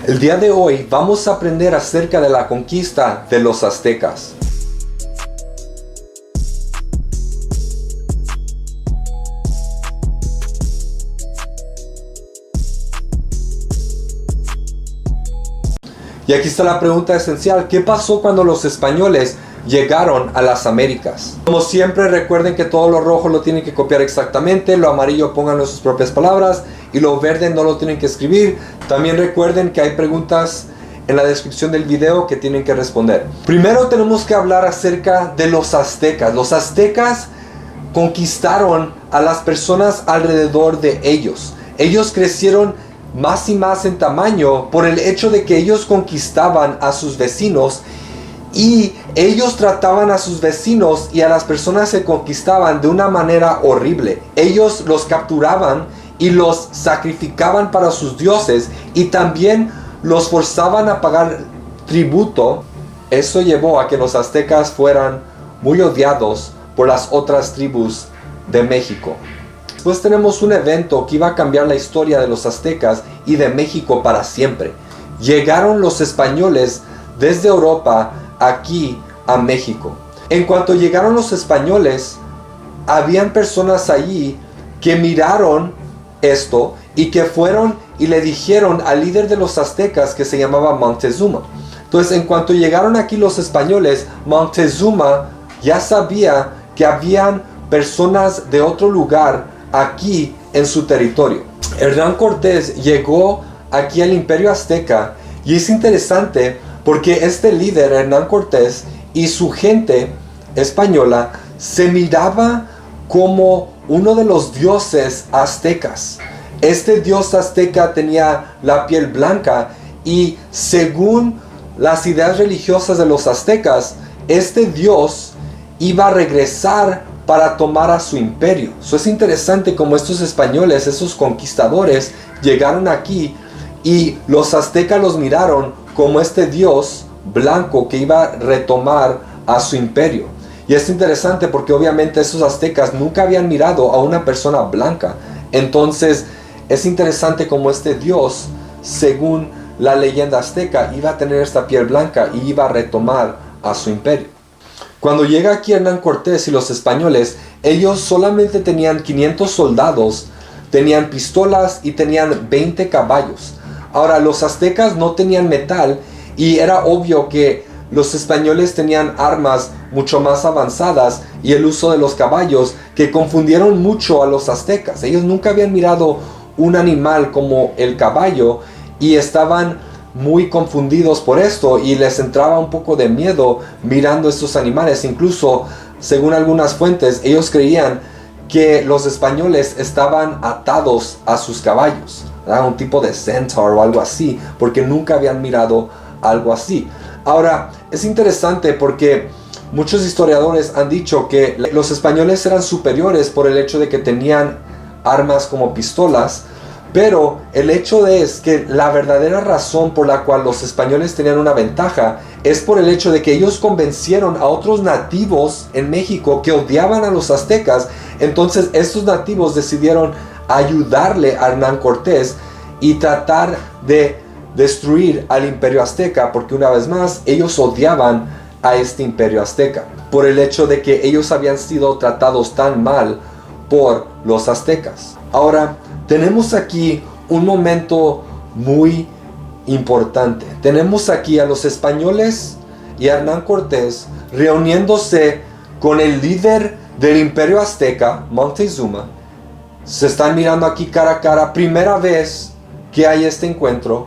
El día de hoy vamos a aprender acerca de la conquista de los aztecas. Y aquí está la pregunta esencial: ¿qué pasó cuando los españoles llegaron a las Américas? Como siempre, recuerden que todo lo rojo lo tienen que copiar exactamente, lo amarillo pónganlo en sus propias palabras y lo verde no lo tienen que escribir. También recuerden que hay preguntas en la descripción del video que tienen que responder. Primero tenemos que hablar acerca de los aztecas. Los aztecas conquistaron a las personas alrededor de ellos. Ellos crecieron más y más en tamaño por el hecho de que ellos conquistaban a sus vecinos, y ellos trataban a sus vecinos y a las personas que conquistaban de una manera horrible. Ellos los capturaban y los sacrificaban para sus dioses, y también los forzaban a pagar tributo. Eso llevó a que los aztecas fueran muy odiados por las otras tribus de México. Después tenemos un evento que iba a cambiar la historia de los aztecas y de México para siempre. Llegaron los españoles desde Europa aquí a México. En cuanto llegaron los españoles, habían personas allí que miraron esto y que fueron y le dijeron al líder de los aztecas, que se llamaba Moctezuma. Entonces, en cuanto llegaron aquí los españoles, Moctezuma ya sabía que habían personas de otro lugar aquí en su territorio. Hernán Cortés llegó aquí al Imperio Azteca, y es interesante porque este líder, Hernán Cortés, y su gente española se miraba como uno de los dioses aztecas. Este dios azteca tenía la piel blanca, y según las ideas religiosas de los aztecas, este dios iba a regresar para tomar a su imperio. Eso es interesante como estos españoles, esos conquistadores, llegaron aquí y los aztecas los miraron como este dios blanco que iba a retomar a su imperio. Y es interesante porque obviamente esos aztecas nunca habían mirado a una persona blanca. Entonces es interesante como este dios, según la leyenda azteca, iba a tener esta piel blanca y iba a retomar a su imperio. Cuando llega aquí Hernán Cortés y los españoles, ellos solamente tenían 500 soldados, tenían pistolas y tenían 20 caballos. Ahora, los aztecas no tenían metal, y era obvio que los españoles tenían armas mucho más avanzadas y el uso de los caballos, que confundieron mucho a los aztecas. Ellos nunca habían mirado un animal como el caballo y estaban muy confundidos por esto, y les entraba un poco de miedo mirando estos animales. Incluso, según algunas fuentes, ellos creían que los españoles estaban atados a sus caballos, ¿verdad? Un tipo de centaur o algo así, porque nunca habían mirado algo así. Ahora, es interesante porque muchos historiadores han dicho que los españoles eran superiores por el hecho de que tenían armas como pistolas, pero el hecho es que la verdadera razón por la cual los españoles tenían una ventaja es por el hecho de que ellos convencieron a otros nativos en México que odiaban a los aztecas. Entonces estos nativos decidieron ayudarle a Hernán Cortés y tratar de destruir al imperio azteca, porque una vez más ellos odiaban a este imperio azteca por el hecho de que ellos habían sido tratados tan mal por los aztecas. Ahora, tenemos aquí un momento muy importante. Tenemos aquí a los españoles y a Hernán Cortés reuniéndose con el líder del imperio azteca, Moctezuma. Se están mirando aquí cara a cara. Primera vez que hay este encuentro,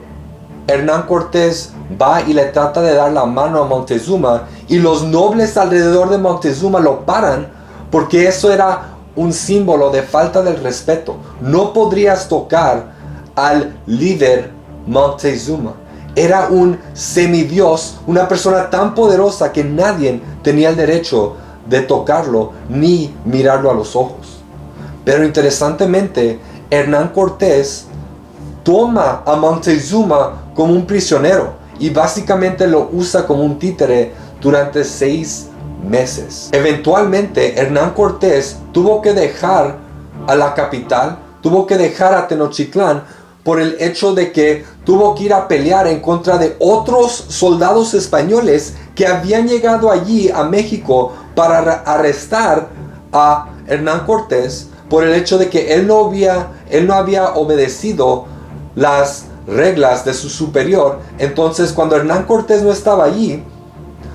Hernán Cortés va y le trata de dar la mano a Moctezuma, y los nobles alrededor de Moctezuma lo paran porque eso era un símbolo de falta del respeto. No podrías tocar al líder Moctezuma. Era un semidios, una persona tan poderosa que nadie tenía el derecho de tocarlo ni mirarlo a los ojos. Pero interesantemente, Hernán Cortés toma a Moctezuma como un prisionero y básicamente lo usa como un títere durante 6 meses. Eventualmente, Hernán Cortés tuvo que dejar a la capital, tuvo que dejar a Tenochtitlán por el hecho de que tuvo que ir a pelear en contra de otros soldados españoles que habían llegado allí a México para arrestar a Hernán Cortés por el hecho de que él no había obedecido las reglas de su superior. Entonces, cuando Hernán Cortés no estaba allí,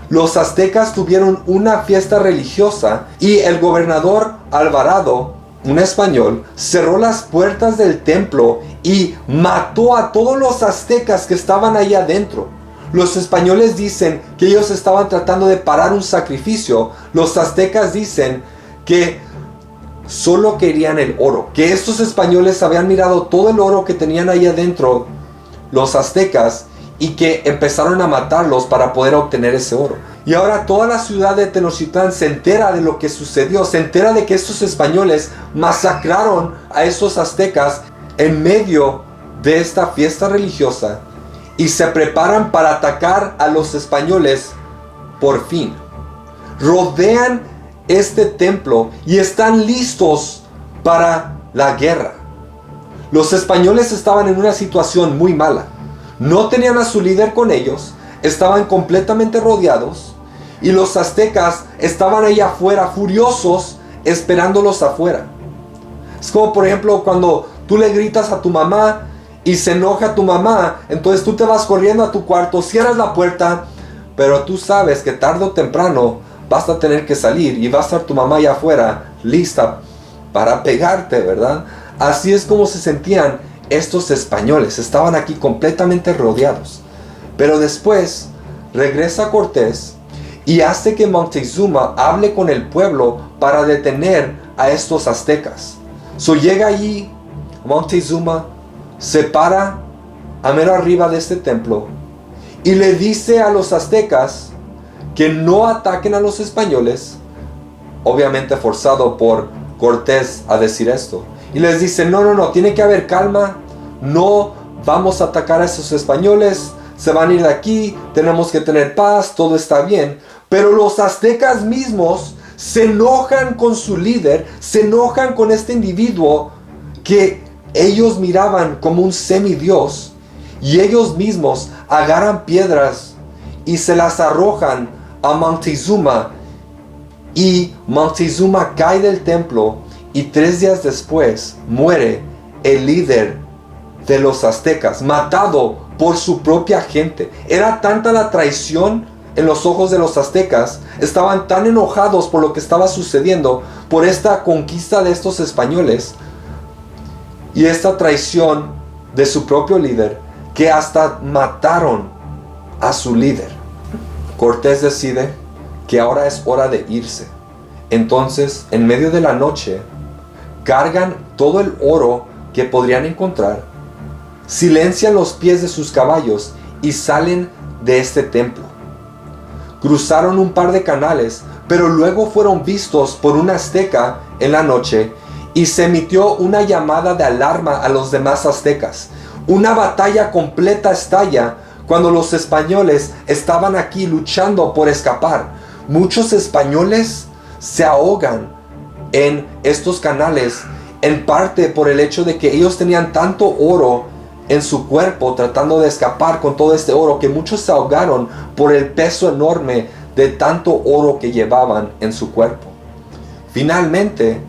los aztecas tuvieron una fiesta religiosa y el gobernador Alvarado, un español, cerró las puertas del templo y mató a todos los aztecas que estaban ahí adentro. Los españoles dicen que ellos estaban tratando de parar un sacrificio. Los aztecas dicen que solo querían el oro, que estos españoles habían mirado todo el oro que tenían ahí adentro, los aztecas, y que empezaron a matarlos para poder obtener ese oro. Y ahora toda la ciudad de Tenochtitlán se entera de lo que sucedió, se entera de que estos españoles masacraron a esos aztecas en medio de esta fiesta religiosa y se preparan para atacar a los españoles por fin. Rodean este templo y están listos para la guerra. Los españoles estaban en una situación muy mala. No tenían a su líder con ellos, estaban completamente rodeados y los aztecas estaban ahí afuera furiosos esperándolos afuera. Es como por ejemplo cuando tú le gritas a tu mamá y se enoja tu mamá, entonces tú te vas corriendo a tu cuarto, cierras la puerta, pero tú sabes que tarde o temprano vas a tener que salir y va a estar tu mamá allá afuera lista para pegarte, ¿verdad? Así es como se sentían estos españoles, estaban aquí completamente rodeados. Pero después regresa Cortés y hace que Moctezuma hable con el pueblo para detener a estos aztecas. Llega allí Moctezuma, se para a mero arriba de este templo y le dice a los aztecas que no ataquen a los españoles, obviamente forzado por Cortés a decir esto. Y les dice, no, tiene que haber calma, no vamos a atacar a esos españoles, se van a ir de aquí, tenemos que tener paz, todo está bien. Pero los aztecas mismos se enojan con su líder, se enojan con este individuo que ellos miraban como un semidios, y ellos mismos agarran piedras y se las arrojan a Moctezuma, y Moctezuma cae del templo y 3 días después muere el líder de los aztecas, matado por su propia gente. Era tanta la traición en los ojos de los aztecas, estaban tan enojados por lo que estaba sucediendo, por esta conquista de estos españoles y esta traición de su propio líder, que hasta mataron a su líder. Cortés decide que ahora es hora de irse. Entonces, en medio de la noche, cargan todo el oro que podrían encontrar, silencian los pies de sus caballos y salen de este templo. Cruzaron un par de canales, pero luego fueron vistos por un azteca en la noche y se emitió una llamada de alarma a los demás aztecas. Una batalla completa estalla cuando los españoles estaban aquí luchando por escapar. Muchos españoles se ahogan en estos canales, en parte por el hecho de que ellos tenían tanto oro en su cuerpo tratando de escapar con todo este oro, que muchos se ahogaron por el peso enorme de tanto oro que llevaban en su cuerpo. Finalmente,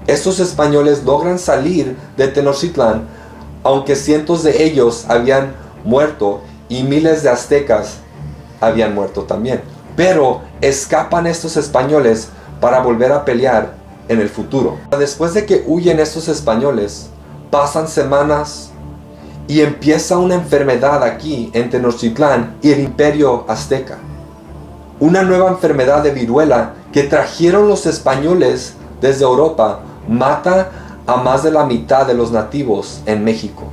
estos españoles logran salir de Tenochtitlán, aunque cientos de ellos habían muerto y miles de aztecas habían muerto también. Pero escapan estos españoles para volver a pelear en el futuro. Después de que huyen estos españoles, pasan semanas y empieza una enfermedad aquí en Tenochtitlán y el imperio azteca. Una nueva enfermedad de viruela que trajeron los españoles desde Europa mata a más de la mitad de los nativos en México.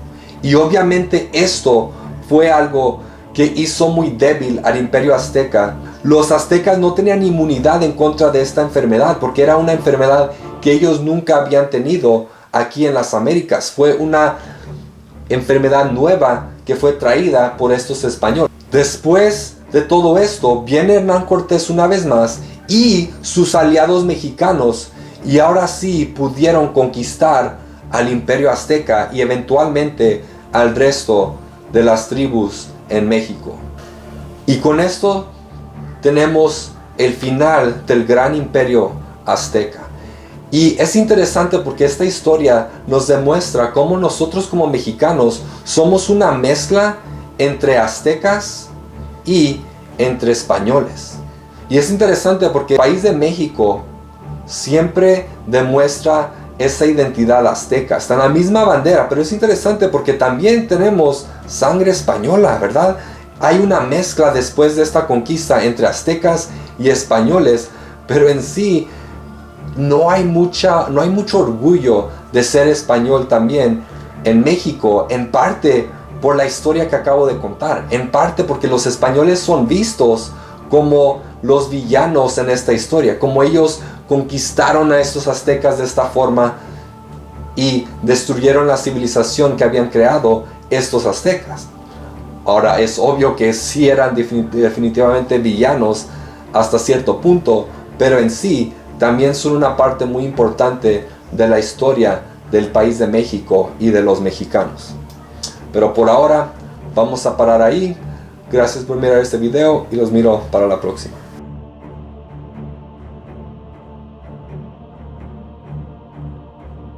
Y obviamente esto fue algo que hizo muy débil al imperio azteca. Los aztecas no tenían inmunidad en contra de esta enfermedad porque era una enfermedad que ellos nunca habían tenido aquí en las Américas. Fue una enfermedad nueva que fue traída por estos españoles. Después de todo esto, viene Hernán Cortés una vez más y sus aliados mexicanos, y ahora sí pudieron conquistar al imperio azteca y eventualmente al resto de las tribus en México. Y con esto tenemos el final del gran imperio azteca. Y es interesante porque esta historia nos demuestra cómo nosotros como mexicanos somos una mezcla entre aztecas y entre españoles. Y es interesante porque el país de México siempre demuestra esa identidad azteca. Está en la misma bandera, pero es interesante porque también tenemos sangre española, ¿verdad? Hay una mezcla después de esta conquista entre aztecas y españoles, pero en sí no hay mucho orgullo de ser español también en México, en parte por la historia que acabo de contar, en parte porque los españoles son vistos como los villanos en esta historia, como ellos conquistaron a estos aztecas de esta forma y destruyeron la civilización que habían creado estos aztecas. Ahora es obvio que sí eran definitivamente villanos hasta cierto punto, pero en sí también son una parte muy importante de la historia del país de México y de los mexicanos. Pero por ahora vamos a parar ahí. Gracias por mirar este video y los miro para la próxima.